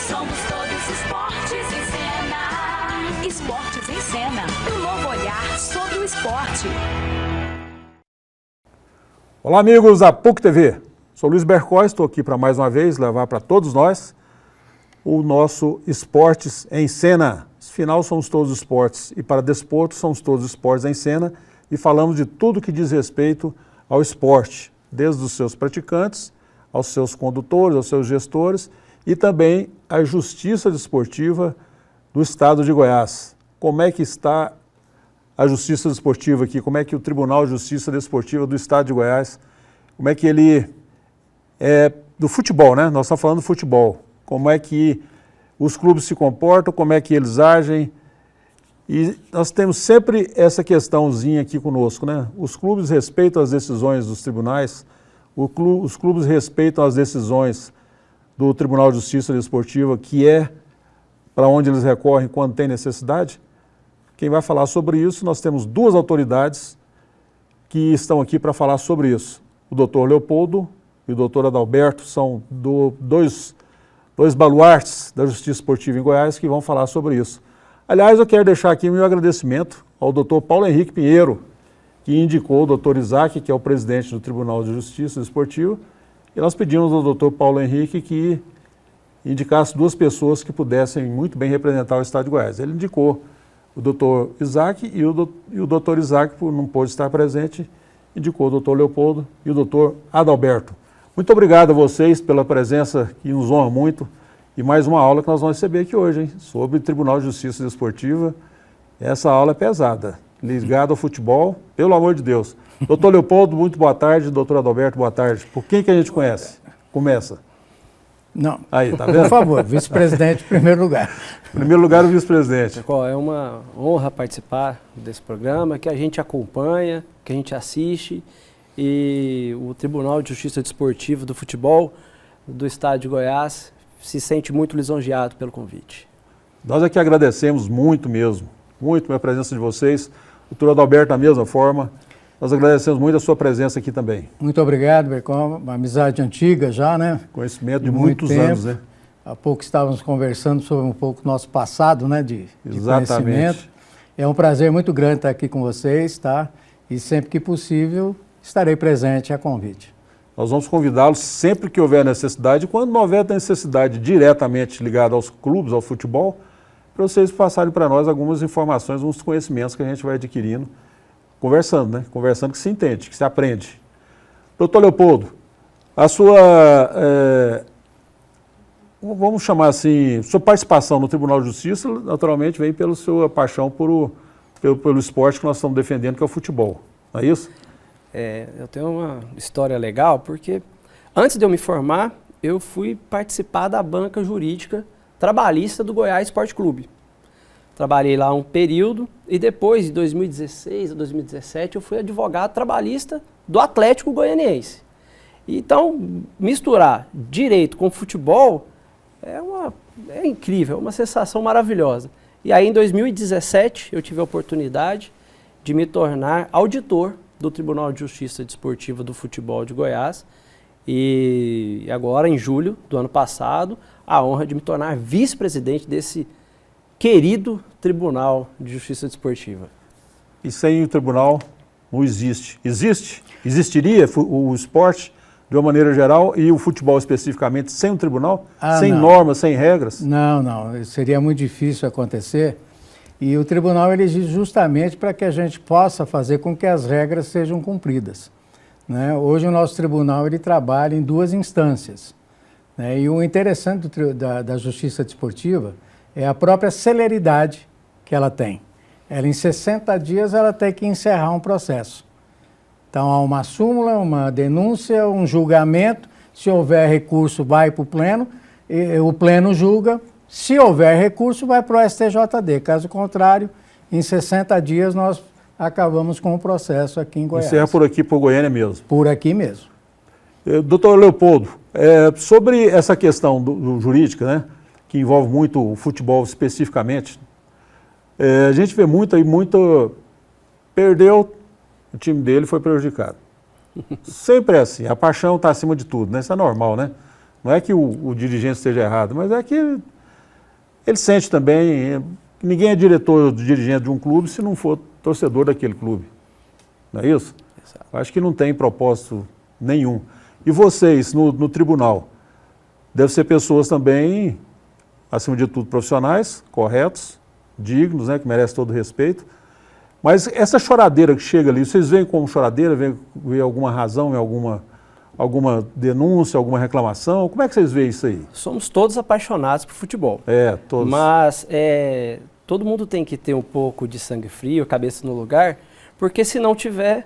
Somos todos esportes em cena. Esportes em cena, um novo olhar sobre o esporte. Olá, amigos da PUC TV. Sou Luiz Bercó, estou aqui para mais uma vez levar para todos nós o nosso Esportes em Cena. Afinal, somos todos esportes e para desporto somos todos esportes em cena e falamos de tudo que diz respeito ao esporte, desde os seus praticantes, aos seus condutores, aos seus gestores e também a justiça desportiva do estado de Goiás. Como é que está a justiça desportiva aqui? Como é que o Tribunal de Justiça Desportiva do estado de Goiás, como é que ele é do futebol, né? Nós estamos falando do futebol. Como é que os clubes se comportam, como é que eles agem. E nós temos sempre essa questãozinha aqui conosco, né? Os clubes respeitam as decisões dos tribunais, os clubes respeitam as decisões do Tribunal de Justiça Desportiva, que é para onde eles recorrem quando tem necessidade. Quem vai falar sobre isso, nós temos duas autoridades que estão aqui para falar sobre isso. O doutor Leopoldo e o doutor Adalberto são dois baluartes da Justiça Esportiva em Goiás que vão falar sobre isso. Aliás, eu quero deixar aqui meu agradecimento ao doutor Paulo Henrique Pinheiro, que indicou o doutor Isaac, que é o presidente do Tribunal de Justiça Desportiva, e nós pedimos ao doutor Paulo Henrique que indicasse duas pessoas que pudessem muito bem representar o estado de Goiás. Ele indicou o doutor Isaac e o doutor Isaac, por não pôde estar presente, indicou o doutor Leopoldo e o doutor Adalberto. Muito obrigado a vocês pela presença, que nos honra muito, e mais uma aula que nós vamos receber aqui hoje, hein, sobre o Tribunal de Justiça Desportiva. Essa aula é pesada, ligada ao futebol, pelo amor de Deus. Doutor Leopoldo, muito boa tarde. Doutor Adalberto, boa tarde. Por quem que a gente conhece? Começa. Não. Aí, tá vendo? Por favor, vice-presidente em primeiro lugar. Em primeiro lugar, o vice-presidente. É uma honra participar desse programa, que a gente acompanha, que a gente assiste, e o Tribunal de Justiça Desportiva do Futebol do Estado de Goiás se sente muito lisonjeado pelo convite. Nós aqui agradecemos muito mesmo, muito a presença de vocês. Doutor Adalberto, da mesma forma, nós agradecemos muito a sua presença aqui também. Muito obrigado, Bercó. Uma amizade antiga já, né? Conhecimento de muitos anos, né? Há pouco estávamos conversando sobre um pouco do nosso passado, né? De conhecimento. É um prazer muito grande estar aqui com vocês, tá? E sempre que possível, estarei presente a convite. Nós vamos convidá-los sempre que houver necessidade, quando não houver necessidade diretamente ligada aos clubes, ao futebol, para vocês passarem para nós algumas informações, alguns conhecimentos que a gente vai adquirindo, conversando, né? Conversando que se entende, que se aprende. Doutor Leopoldo, a sua, vamos chamar assim, sua participação no Tribunal de Justiça, naturalmente, vem pela sua paixão pelo esporte que nós estamos defendendo, que é o futebol, não é isso? Eu tenho uma história legal, porque antes de eu me formar, eu fui participar da banca jurídica trabalhista do Goiás Esporte Clube. Trabalhei lá um período e depois, de 2016 a 2017, eu fui advogado trabalhista do Atlético Goianiense. Então, misturar direito com futebol é incrível, é uma sensação maravilhosa. E aí, em 2017, eu tive a oportunidade de me tornar auditor do Tribunal de Justiça Desportiva do Futebol de Goiás e agora, em julho do ano passado, a honra de me tornar vice-presidente desse querido Tribunal de Justiça Desportiva. E sem o tribunal não existe. Existe? Existiria o esporte de uma maneira geral e o futebol especificamente sem um tribunal? Sem normas, sem regras? Não. Seria muito difícil acontecer. E o tribunal ele existe justamente para que a gente possa fazer com que as regras sejam cumpridas, né? Hoje o nosso tribunal ele trabalha em duas instâncias, né? E o interessante da justiça desportiva é a própria celeridade que ela tem. Ela em 60 dias ela tem que encerrar um processo. Então há uma súmula, uma denúncia, um julgamento, se houver recurso vai para o pleno, o pleno julga. Se houver recurso, vai para o STJD. Caso contrário, em 60 dias nós acabamos com o processo aqui em Goiás. Encerra por aqui, por Goiânia mesmo? Por aqui mesmo. Doutor Leopoldo, sobre essa questão do jurídica, né, que envolve muito o futebol especificamente, a gente vê muito, perdeu, o time dele foi prejudicado. Sempre é assim, a paixão está acima de tudo, né? Isso é normal, né? Não é que o dirigente esteja errado, mas é que ele sente também, ninguém é diretor ou dirigente de um clube se não for torcedor daquele clube. Não é isso? Exato. Acho que não tem propósito nenhum. E vocês, no tribunal, devem ser pessoas também, acima de tudo, profissionais, corretos, dignos, né, que merecem todo o respeito. Mas essa choradeira que chega ali, vocês veem como choradeira, veem alguma razão, alguma denúncia, alguma reclamação? Como é que vocês veem isso aí? Somos todos apaixonados por futebol. Todos. Mas todo mundo tem que ter um pouco de sangue frio, cabeça no lugar, porque se não tiver,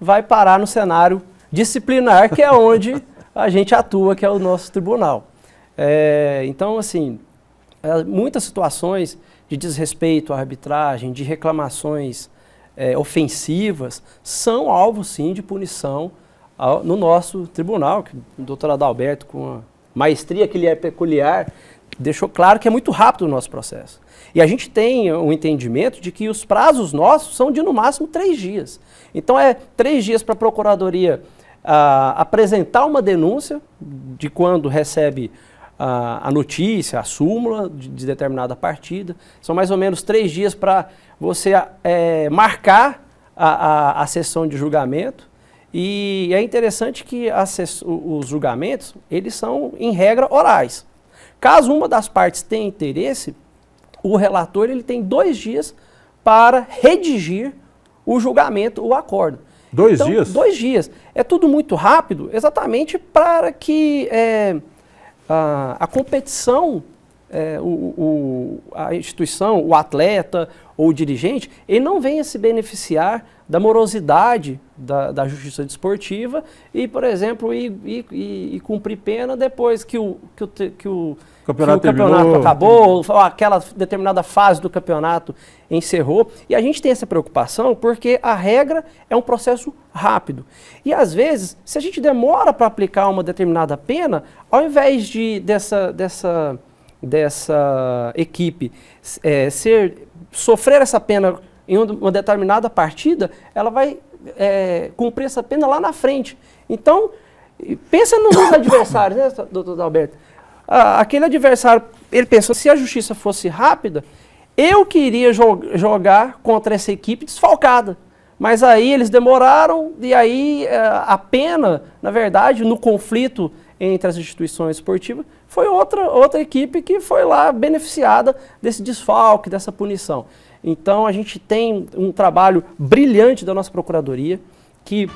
vai parar no cenário disciplinar, que é onde a gente atua, que é o nosso tribunal. Então, assim, muitas situações de desrespeito à arbitragem, de reclamações ofensivas, são alvo, sim, de punição no nosso tribunal, que o doutor Adalberto, com a maestria que lhe é peculiar, deixou claro que é muito rápido o nosso processo. E a gente tem um entendimento de que os prazos nossos são de, no máximo, 3 dias. Então, 3 dias para a Procuradoria apresentar uma denúncia de quando recebe a notícia, a súmula de determinada partida. São mais ou menos 3 dias para você marcar a sessão de julgamento. E é interessante que os julgamentos, eles são, em regra, orais. Caso uma das partes tenha interesse, o relator ele tem 2 dias para redigir o julgamento, o acórdão. 2 dias? 2 dias. É tudo muito rápido, exatamente para que a competição, a instituição, o atleta ou o dirigente, ele não venha se beneficiar da morosidade da justiça desportiva e, por exemplo, ir cumprir pena depois que o campeonato acabou, ou aquela determinada fase do campeonato encerrou. E a gente tem essa preocupação porque a regra é um processo rápido. E, às vezes, se a gente demora para aplicar uma determinada pena, ao invés dessa equipe sofrer essa pena em uma determinada partida, ela vai cumprir essa pena lá na frente. Então, pensa nos adversários, né, doutor Alberto? Aquele adversário, ele pensou, se a justiça fosse rápida, eu queria jogar contra essa equipe desfalcada. Mas aí eles demoraram e aí a pena, na verdade, no conflito entre as instituições esportivas, foi outra equipe que foi lá beneficiada desse desfalque, dessa punição. Então, a gente tem um trabalho brilhante da nossa Procuradoria, que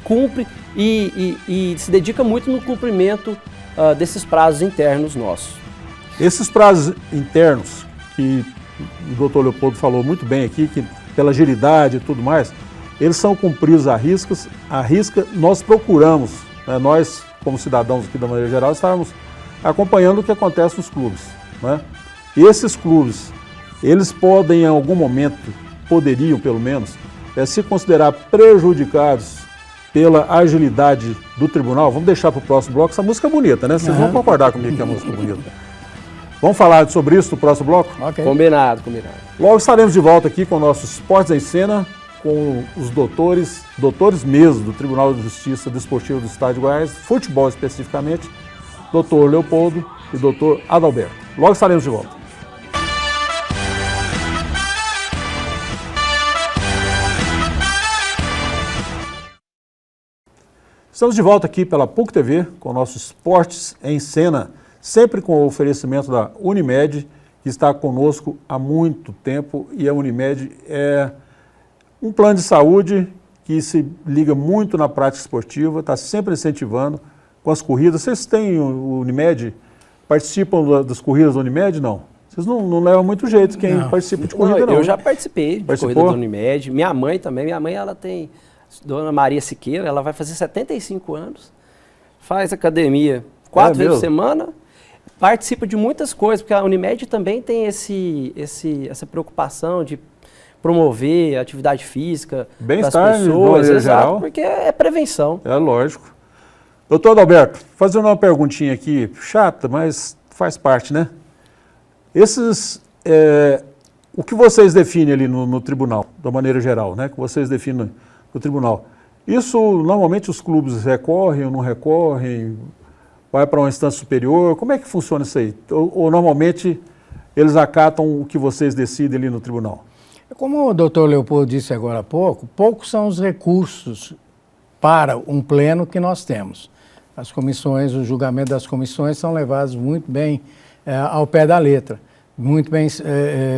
cumpre e se dedica muito no cumprimento desses prazos internos nossos. Esses prazos internos, que o doutor Leopoldo falou muito bem aqui, que pela agilidade e tudo mais, eles são cumpridos à risca. Nós procuramos, né, nós, como cidadãos aqui da maneira geral, estávamos acompanhando o que acontece nos clubes, né? E esses clubes, eles podem, em algum momento, poderiam pelo menos, se considerar prejudicados pela agilidade do tribunal. Vamos deixar para o próximo bloco. Essa música é bonita, né? Vocês vão concordar comigo que a música é bonita. Vamos falar sobre isso no próximo bloco? Okay. Combinado. Logo estaremos de volta aqui com o nosso Esportes em Cena, com os doutores mesmo do Tribunal de Justiça Desportiva do Estado de Goiás, futebol especificamente, doutor Leopoldo e doutor Adalberto. Logo estaremos de volta. Estamos de volta aqui pela PUC TV com o nosso Esportes em Cena, sempre com o oferecimento da Unimed, que está conosco há muito tempo, e a Unimed é um plano de saúde que se liga muito na prática esportiva, está sempre incentivando com as corridas. Vocês têm o Unimed? Participam das corridas da Unimed? Não. Vocês não levam muito jeito quem participa de corrida, não. Eu já participei de corrida da Unimed. Minha mãe também. Minha mãe, ela tem... Dona Maria Siqueira, ela vai fazer 75 anos, faz academia 4 vezes por semana, participa de muitas coisas, porque a Unimed também tem essa preocupação de promover a atividade física das pessoas, exato, porque é prevenção. É lógico. Doutor Adalberto, fazendo uma perguntinha aqui, chata, mas faz parte, né? O que vocês definem ali no tribunal, da maneira geral, né? Que vocês definem no tribunal. Isso, normalmente, os clubes recorrem ou não recorrem? vai para uma instância superior? Como é que funciona isso aí? Ou normalmente eles acatam o que vocês decidem ali no tribunal? Como o doutor Leopoldo disse agora há pouco, poucos são os recursos para um pleno que nós temos. As comissões, o julgamento das comissões são levados muito bem ao pé da letra, muito bem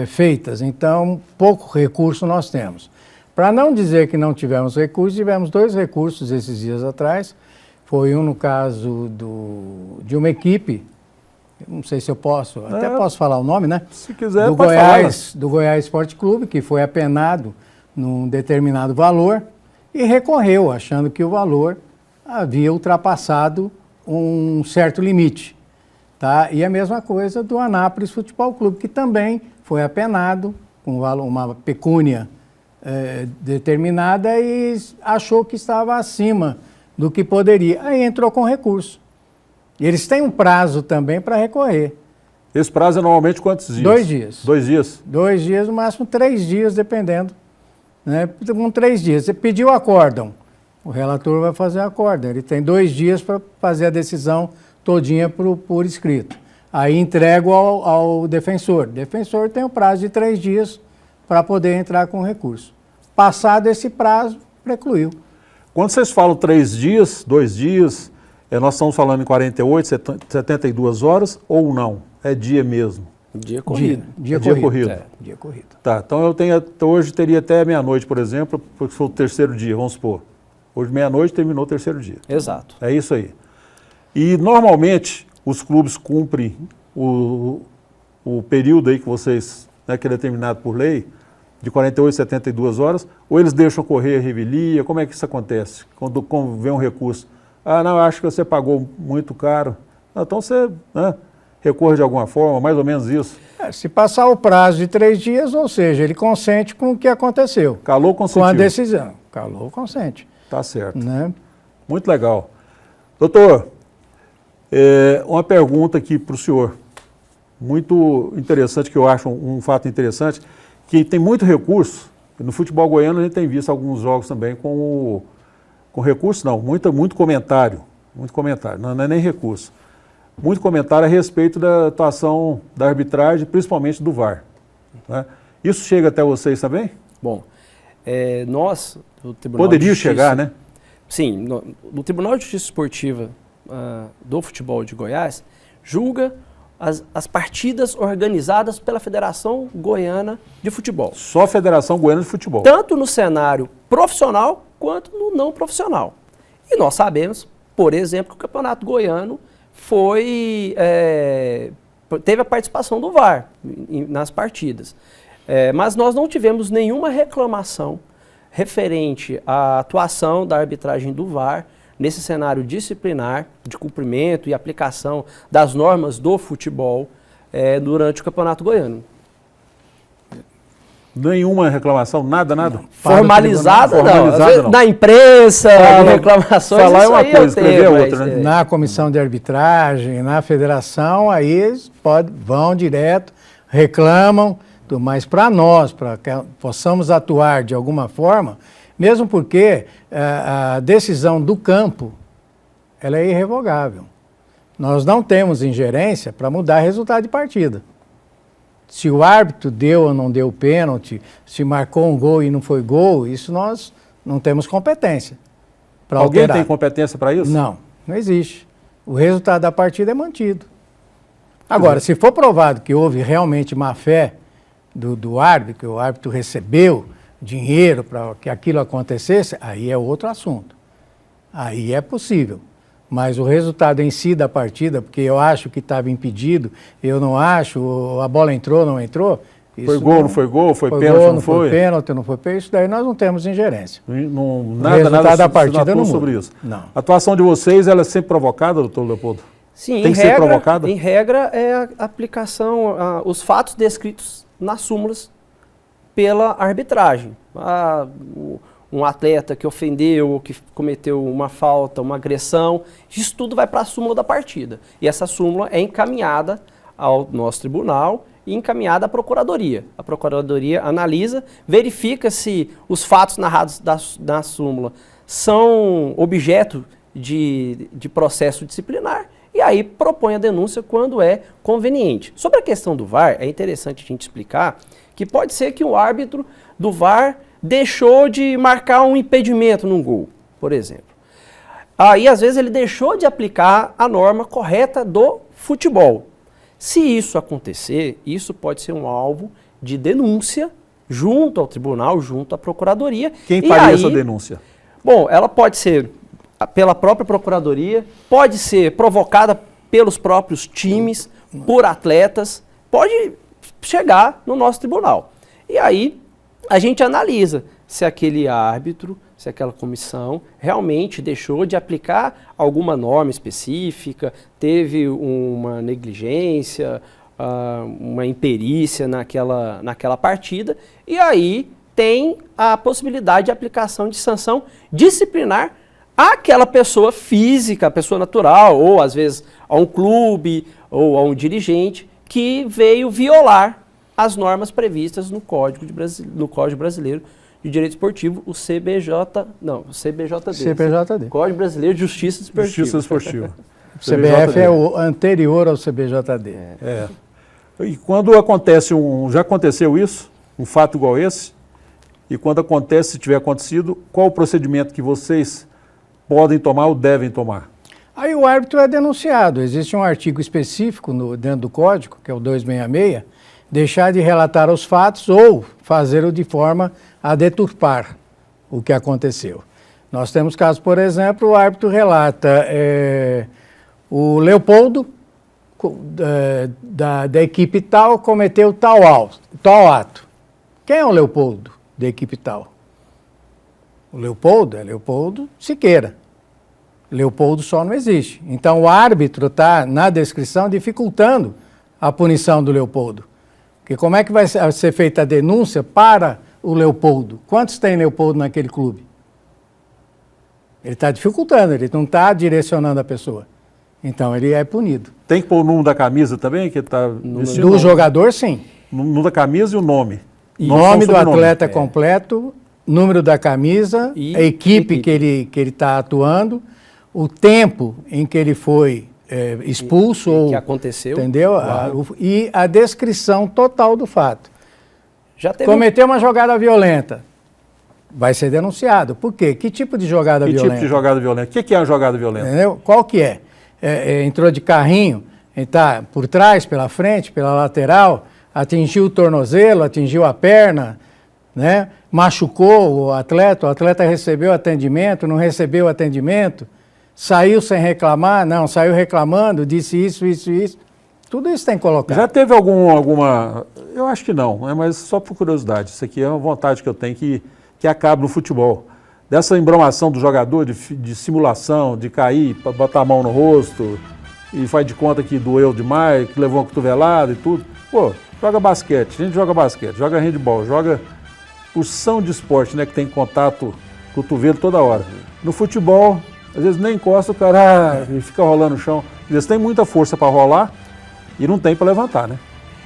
feitas. Então, pouco recurso nós temos. Para não dizer que não tivemos recursos, tivemos 2 recursos esses dias atrás. Foi um no caso de uma equipe, não sei se eu posso, até posso falar o nome, né? Se quiser, do pode Goiás, falar. Do Goiás Esporte Clube, que foi apenado num determinado valor e recorreu, achando que o valor havia ultrapassado um certo limite. Tá? E a mesma coisa do Anápolis Futebol Clube, que também foi apenado com uma pecúnia determinada e achou que estava acima do que poderia. Aí entrou com recurso. E eles têm um prazo também para recorrer. Esse prazo é normalmente quantos dias? 2 dias. 2 dias? 2 dias, no máximo 3 dias, dependendo. Né? Com 3 dias. Você pediu acórdão, o relator vai fazer acórdão. Ele tem 2 dias para fazer a decisão todinha por escrito. Aí entrego ao defensor. O defensor tem o prazo de 3 dias para poder entrar com recurso. Passado esse prazo, precluiu. Quando vocês falam 3 dias, 2 dias, nós estamos falando em 48, 72 horas ou não? É dia mesmo? Dia corrido. Dia corrido. Dia corrido. Tá, então hoje teria até meia-noite, por exemplo, porque foi o 3º dia, vamos supor. Hoje meia-noite terminou o 3º dia. Exato. É isso aí. E normalmente os clubes cumprem o período aí que vocês, né, que é determinado por lei, de 48 a 72 horas, ou eles deixam correr a revelia? Como é que isso acontece? Quando vem um recurso. Ah, não, acho que você pagou muito caro. Então você, né, recorre de alguma forma, mais ou menos isso. Se passar o prazo de 3 dias, ou seja, ele consente com o que aconteceu. Calou, consentiu. Com a decisão. Calou, consente. Tá certo. Né? Muito legal. Doutor, uma pergunta aqui para o senhor. Muito interessante, que eu acho um fato interessante, que tem muito recurso. No futebol goiano a gente tem visto alguns jogos também com recurso, não, muito comentário. Muito comentário, não é nem recurso. Muito comentário a respeito da atuação da arbitragem, principalmente do VAR. Né? Isso chega até vocês também? Bom, nós, do Tribunal Poderia de Justiça, chegar, né? Sim, no Tribunal de Justiça Esportiva do Futebol de Goiás, julga as partidas organizadas pela Federação Goiana de Futebol. Só a Federação Goiana de Futebol. Tanto no cenário profissional quanto no não profissional. E nós sabemos, por exemplo, que o Campeonato Goiano teve a participação do VAR nas partidas. Mas nós não tivemos nenhuma reclamação referente à atuação da arbitragem do VAR nesse cenário disciplinar de cumprimento e aplicação das normas do futebol durante o Campeonato Goiano. Nenhuma reclamação, nada? Formalizada, não. Na imprensa, reclamações, falar é uma coisa, escrever é outra, né? Na comissão de arbitragem, na federação, aí eles vão direto, reclamam, mas para nós, para que possamos atuar de alguma forma, mesmo porque a decisão do campo, ela é irrevogável. Nós não temos ingerência para mudar resultado de partida. Se o árbitro deu ou não deu pênalti, se marcou um gol e não foi gol, isso nós não temos competência para alterar. Alguém tem competência para isso? Não, não existe. O resultado da partida é mantido. Agora, se for provado que houve realmente má fé do árbitro, que o árbitro recebeu dinheiro para que aquilo acontecesse, aí é outro assunto. Aí é possível. Mas o resultado em si da partida, porque eu acho que estava impedido, eu não acho, a bola entrou, não entrou. Foi gol, não foi gol, foi pênalti, não foi? Foi pênalti, não foi pênalti, isso daí nós não temos ingerência. Nada da partida não sobre isso. Não. A atuação de vocês, ela é sempre provocada, doutor Leopoldo? Sim, tem que ser provocada? Em regra, é a aplicação, os fatos descritos nas súmulas pela arbitragem. Um atleta que ofendeu, ou que cometeu uma falta, uma agressão, isso tudo vai para a súmula da partida. E essa súmula é encaminhada ao nosso tribunal e encaminhada à Procuradoria. A Procuradoria analisa, verifica se os fatos narrados da súmula são objeto de processo disciplinar, e aí propõe a denúncia quando é conveniente. Sobre a questão do VAR, é interessante a gente explicar que pode ser que o árbitro do VAR deixou de marcar um impedimento num gol, por exemplo. Aí, às vezes, ele deixou de aplicar a norma correta do futebol. Se isso acontecer, isso pode ser um alvo de denúncia junto ao tribunal, junto à procuradoria. Quem faria essa denúncia? Bom, ela pode ser pela própria procuradoria, pode ser provocada pelos próprios times, por atletas, pode chegar no nosso tribunal. E aí a gente analisa se aquele árbitro, se aquela comissão realmente deixou de aplicar alguma norma específica, teve uma negligência, uma imperícia naquela partida, e aí tem a possibilidade de aplicação de sanção disciplinar àquela pessoa física, a pessoa natural, ou às vezes a um clube ou a um dirigente que veio violar as normas previstas no Código Brasileiro de Direito Esportivo, o CBJD. Código Brasileiro de Justiça Esportiva. Justiça Esportiva. O CBF é o anterior ao CBJD. E quando acontece já aconteceu isso, um fato igual esse, e quando acontece, se tiver acontecido, qual o procedimento que vocês podem tomar ou devem tomar? Aí o árbitro é denunciado. Existe um artigo específico dentro do Código, que é o 266, deixar de relatar os fatos ou fazê-lo de forma a deturpar o que aconteceu. Nós temos casos, por exemplo, o árbitro relata o Leopoldo, da equipe tal, cometeu tal ato. Quem é o Leopoldo da equipe tal? O Leopoldo é Leopoldo Siqueira. Leopoldo só não existe. Então o árbitro está na descrição dificultando a punição do Leopoldo. Porque como é que vai ser feita a denúncia para o Leopoldo? Quantos tem Leopoldo naquele clube? Ele está dificultando, ele não está direcionando a pessoa. Então ele é punido. Tem que pôr o número da camisa também? Que tá do jogador, sim. O número da camisa e o nome. Nome do atleta completo, número da camisa, a equipe que ele está atuando, o tempo em que ele foi expulso ou que aconteceu, entendeu? Claro. E a descrição total do fato. Já teve Cometeu uma jogada violenta, vai ser denunciado. Por quê? Que tipo de jogada violenta? Que tipo de jogada violenta? O que é uma jogada violenta? Entendeu? Qual que é? Entrou de carrinho, está por trás, pela frente, pela lateral, atingiu o tornozelo, atingiu a perna, né? Machucou o atleta recebeu atendimento, não recebeu atendimento, saiu sem reclamar, não, saiu reclamando, disse isso. Tudo isso tem que colocar. Já teve alguma... Eu acho que não, mas só por curiosidade. Isso aqui é uma vontade que eu tenho que acabe no futebol. Dessa embramação do jogador, de simulação, de cair, botar a mão no rosto e faz de conta que doeu demais, que levou uma cotovelada e tudo. Pô, joga basquete, a gente joga basquete, joga handebol, joga porção de esporte, né, que tem contato cotovelo toda hora. No futebol, às vezes nem encosta, o cara fica rolando no chão. Às vezes tem muita força para rolar e não tem para levantar, né?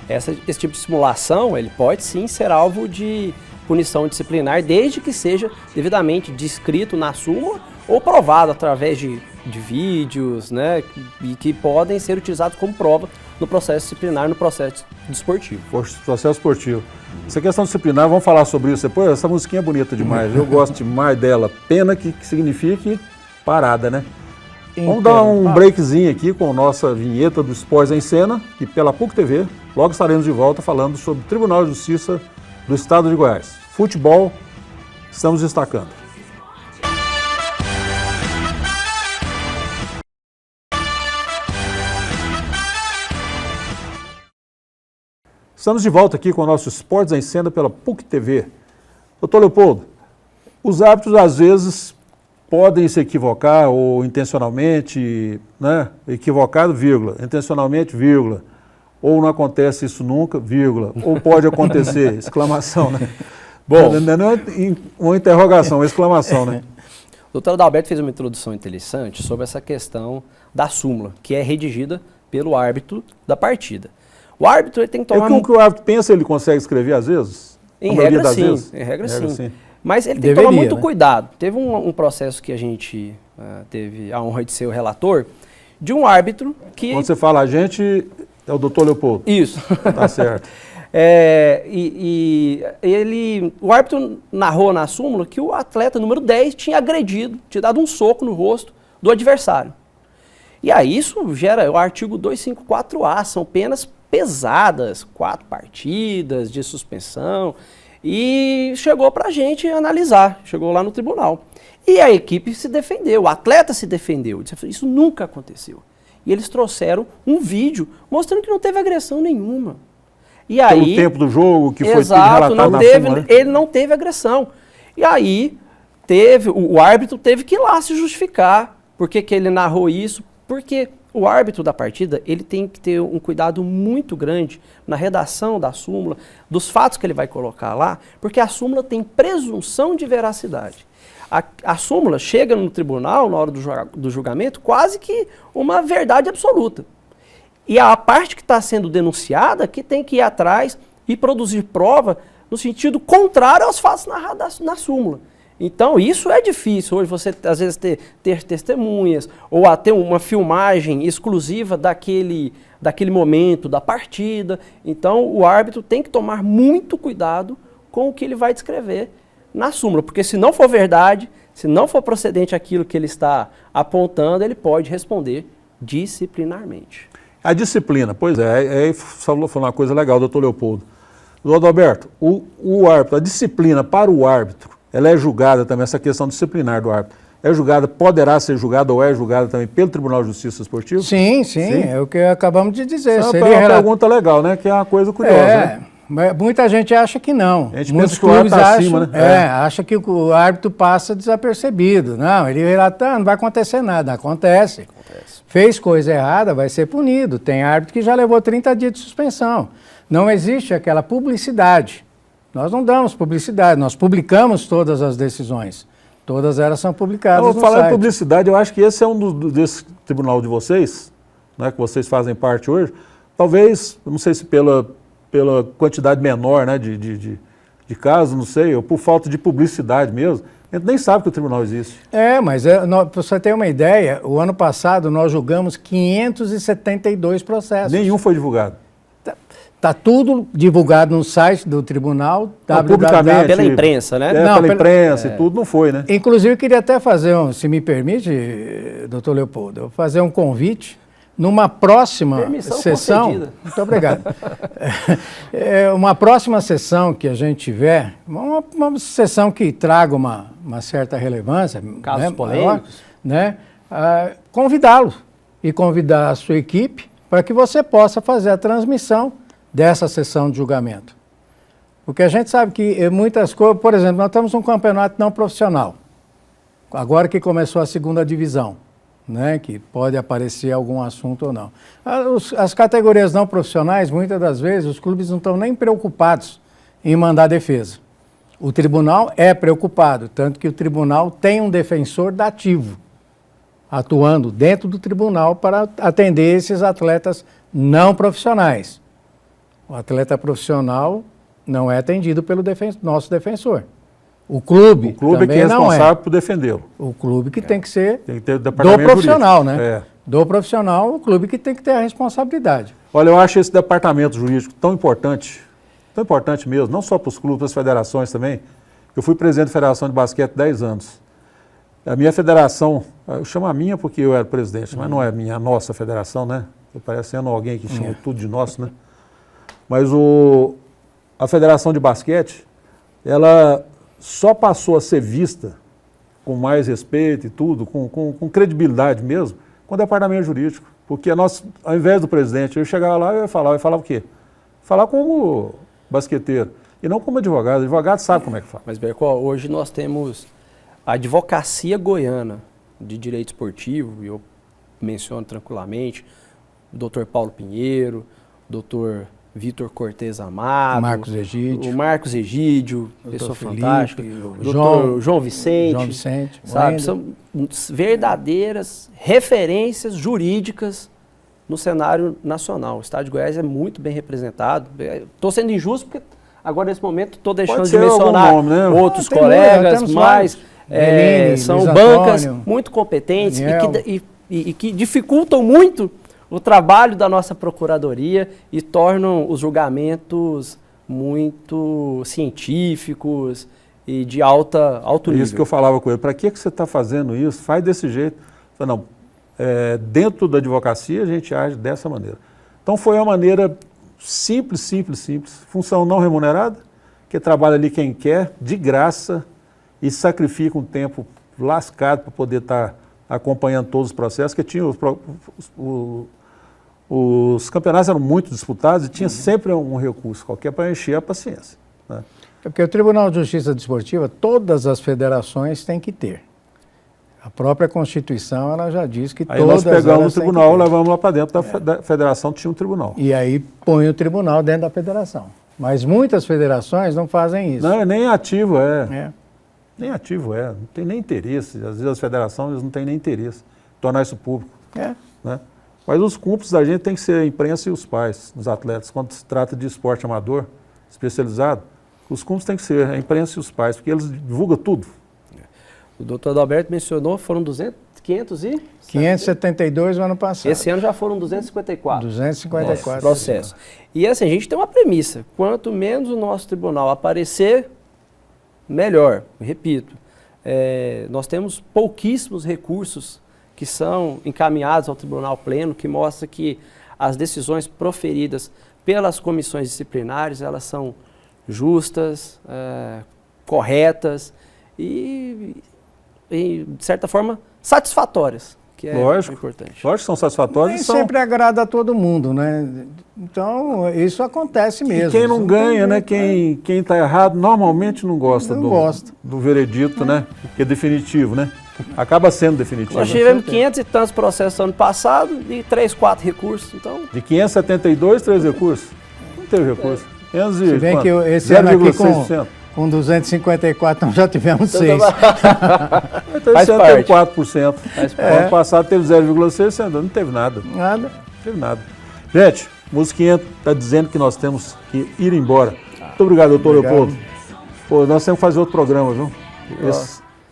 Esse tipo de simulação, ele pode sim ser alvo de punição disciplinar, desde que seja devidamente descrito na súmula ou provado através de vídeos, né, e que podem ser utilizados como prova no processo disciplinar, no processo desportivo. Processo esportivo. Essa questão disciplinar, vamos falar sobre isso depois. Essa musiquinha é bonita demais, eu gosto demais dela. Pena que signifique parada, né? Vamos dar um breakzinho aqui com a nossa vinheta do Esportes em Cena, e pela PUC TV, logo estaremos de volta falando sobre o Tribunal de Justiça do Estado de Goiás. Futebol, estamos destacando. Estamos de volta aqui com o nosso Esportes em Cena pela PUC TV. Doutor Leopoldo, os árbitros às vezes podem se equivocar ou intencionalmente, né? Equivocado, vírgula, intencionalmente, vírgula. Ou não acontece isso nunca, vírgula. Ou pode acontecer, exclamação, né? Bom, não é uma interrogação, uma exclamação, né? O doutor Adalberto fez uma introdução interessante sobre essa questão da súmula, que é redigida pelo árbitro da partida. O árbitro ele tem que tomar... O que o árbitro pensa, ele consegue escrever às vezes? Em regra sim. Mas ele tem que tomar muito cuidado. Teve um processo que a gente teve a honra de ser o relator, de um árbitro que... Quando você fala a gente, é o doutor Leopoldo. Isso. Tá certo. O árbitro narrou na súmula que o atleta número 10 tinha agredido, tinha dado um soco no rosto do adversário. E aí isso gera o artigo 254A, são penas pesadas, 4 partidas de suspensão, e chegou para a gente analisar, chegou lá no tribunal. E a equipe se defendeu, o atleta se defendeu, disse, isso nunca aconteceu. E eles trouxeram um vídeo mostrando que não teve agressão nenhuma. E aí, pelo tempo do jogo, que foi exato, relatado na súmula, né? ele não teve agressão. E aí, o árbitro teve que ir lá se justificar. Por que ele narrou isso? Porque o árbitro da partida, ele tem que ter um cuidado muito grande na redação da súmula, dos fatos que ele vai colocar lá, porque a súmula tem presunção de veracidade. A súmula chega no tribunal, na hora do julgamento, quase que uma verdade absoluta. E a parte que está sendo denunciada que tem que ir atrás e produzir prova no sentido contrário aos fatos narrados na súmula. Então, isso é difícil hoje, você às vezes ter testemunhas ou até uma filmagem exclusiva daquele momento, da partida. Então, o árbitro tem que tomar muito cuidado com o que ele vai descrever na súmula, porque se não for verdade, se não for procedente aquilo que ele está apontando, ele pode responder disciplinarmente. A disciplina, pois é, aí falou uma coisa legal, doutor Leopoldo. Doutor Alberto, o árbitro, a disciplina para o árbitro, ela é julgada também, essa questão disciplinar do árbitro, é julgada, poderá ser julgada ou é julgada também pelo Tribunal de Justiça Esportiva? Sim, é o que acabamos de dizer. Essa é uma pergunta legal, né? Que é uma coisa curiosa, né? Mas muita gente acha que não. A gente Muitos pensa que o árbitro clubes está acham, acima, né? acha que o árbitro passa desapercebido. Não, ele relata, não vai acontecer nada. Acontece. Fez coisa errada, vai ser punido. Tem árbitro que já levou 30 dias de suspensão. Não existe aquela publicidade. Nós não damos publicidade, nós publicamos todas as decisões. Todas elas são publicadas no site. Falar em publicidade, eu acho que esse é um desse tribunal de vocês, né, que vocês fazem parte hoje, talvez, não sei se pela quantidade menor, né, de casos, não sei, ou por falta de publicidade mesmo, a gente nem sabe que o tribunal existe. Mas para você ter uma ideia, o ano passado nós julgamos 572 processos. Nenhum foi divulgado. Está tudo divulgado no site do tribunal. Publicamente. Pela imprensa, né? Pela imprensa e tudo, não foi, né? Inclusive, eu queria até fazer, se me permite, doutor Leopoldo, eu fazer um convite numa próxima sessão. Concedida. Muito obrigado. Uma próxima sessão que a gente tiver, uma sessão que traga uma certa relevância, casos polêmicos, né? Convidá-lo e convidar a sua equipe para que você possa fazer a transmissão dessa sessão de julgamento. Porque a gente sabe que muitas coisas, por exemplo, nós estamos num campeonato não profissional, agora que começou a segunda divisão, né, que pode aparecer algum assunto ou não. As categorias não profissionais, muitas das vezes, os clubes não estão nem preocupados em mandar defesa. O tribunal é preocupado, tanto que o tribunal tem um defensor dativo, atuando dentro do tribunal para atender esses atletas não profissionais. O atleta profissional não é atendido pelo nosso defensor. O clube é que é responsável por defendê-lo. O clube que tem que ser tem que ter departamento do profissional, jurídico, né? Do profissional, o clube que tem que ter a responsabilidade. Olha, eu acho esse departamento jurídico tão importante mesmo, não só para os clubes, para as federações também. Eu fui presidente da Federação de Basquete 10 anos. A minha federação, eu chamo a minha porque eu era presidente, mas não é a nossa federação, né? Eu parecendo alguém que chama tudo de nosso, né? Mas a Federação de Basquete, ela só passou a ser vista com mais respeito e tudo, com credibilidade mesmo, com o departamento jurídico. Porque nós, ao invés do presidente, eu chegava lá e eu ia falar o quê? Falar como basqueteiro e não como advogado. O advogado sabe como é que fala. Mas, Bercó, hoje nós temos a Advocacia Goiana de Direito Esportivo, e eu menciono tranquilamente, o doutor Paulo Pinheiro, o doutor Vitor Cortez Amado, o Marcos Egídio, pessoa fantástica, o doutor João Vicente, sabe? São verdadeiras referências jurídicas no cenário nacional. O Estado de Goiás é muito bem representado. Estou sendo injusto porque agora nesse momento estou deixando de mencionar nome, né? Outros colegas, mas são bancas muito competentes e que dificultam muito o trabalho da nossa procuradoria e tornam os julgamentos muito científicos e de alto nível. Isso que eu falava com ele, para que você está fazendo isso? Faz desse jeito. Eu falei, não, dentro da advocacia a gente age dessa maneira. Então foi uma maneira simples, função não remunerada, que trabalha ali quem quer, de graça, e sacrifica um tempo lascado para poder estar acompanhando todos os processos, que tinha os campeonatos eram muito disputados e tinha sempre um recurso qualquer para encher a paciência, né? É porque o Tribunal de Justiça Desportiva, todas as federações têm que ter. A própria Constituição, ela já diz que aí todas nós pegamos o tribunal, levamos levamos lá para dentro da federação, tinha um tribunal. E aí põe o tribunal dentro da federação. Mas muitas federações não fazem isso. Não, nem ativo É. Nem ativo não tem nem interesse. Às vezes as federações não têm nem interesse em tornar isso público, É. né? Mas os cúmplices da gente tem que ser a imprensa e os pais, os atletas. Quando se trata de esporte amador, especializado, os cúmplices têm que ser a imprensa e os pais, porque eles divulgam tudo. O doutor Adalberto mencionou, foram 572 no ano passado. Esse ano já foram 254. 254 processos. E assim, a gente tem uma premissa, quanto menos o nosso tribunal aparecer, melhor. Repito, nós temos pouquíssimos recursos que são encaminhados ao Tribunal Pleno, que mostra que as decisões proferidas pelas comissões disciplinares, elas são justas, corretas e, de certa forma, satisfatórias, que é importante. Lógico que são satisfatórios. Nem sempre agrada a todo mundo, né? Então, isso acontece mesmo. E quem não ganha, né? Quem está errado, normalmente não gosta do veredito, né? Que é definitivo, né? Acaba sendo definitivo. Nós tivemos 500 e tantos processos ano passado e 3, 4 recursos, então... De 572, 3 recursos? Não teve recurso. Se bem que esse ano aqui com 254, nós já tivemos 6. Então esse ano teve 4%. Ano passado teve 0,6%, esse ano não teve nada. Nada. Não teve nada. Gente, Musiquinha está dizendo que nós temos que ir embora. Muito obrigado, doutor Leopoldo. Pô, nós temos que fazer outro programa, viu?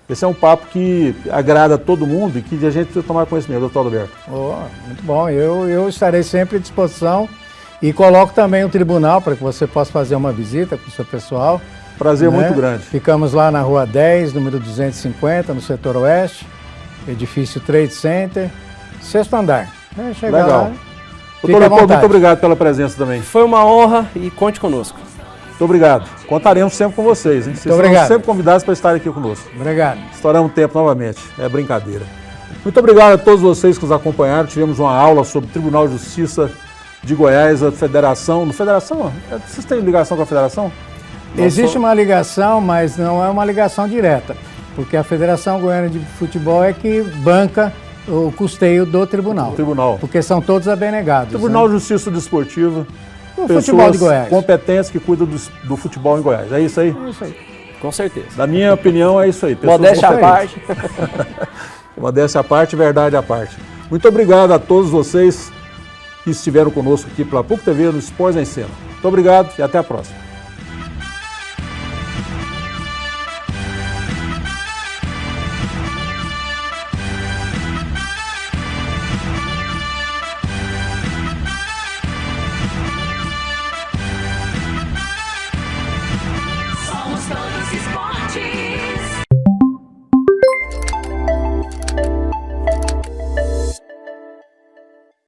Esse é um papo que agrada a todo mundo e que a gente precisa tomar conhecimento, doutor Alberto. Muito bom, eu estarei sempre à disposição e coloco também o tribunal para que você possa fazer uma visita com o seu pessoal. Prazer muito grande. Ficamos lá na Rua 10, número 250, no setor oeste, edifício Trade Center, 6º andar. Legal. Lá, doutor Leopoldo, muito obrigado pela presença também. Foi uma honra e conte conosco. Muito obrigado. Contaremos sempre com vocês, hein? Vocês são sempre convidados para estarem aqui conosco. Obrigado. Estouramos o tempo novamente. É brincadeira. Muito obrigado a todos vocês que nos acompanharam. Tivemos uma aula sobre o Tribunal de Justiça de Goiás, a Federação. Federação? Vocês têm ligação com a Federação? Existe uma ligação, mas não é uma ligação direta, porque a Federação Goiana de Futebol é que banca o custeio do tribunal. Porque são todos abnegados. Tribunal de Justiça Desportiva. O futebol de Goiás. Competentes que cuidam do futebol em Goiás. É isso aí? É isso aí. Com certeza. Na minha opinião, é isso aí. Modéstia à parte. Modéstia à parte, verdade à parte. Muito obrigado a todos vocês que estiveram conosco aqui pela PUC TV no Esportes em Cena. Muito obrigado e até a próxima.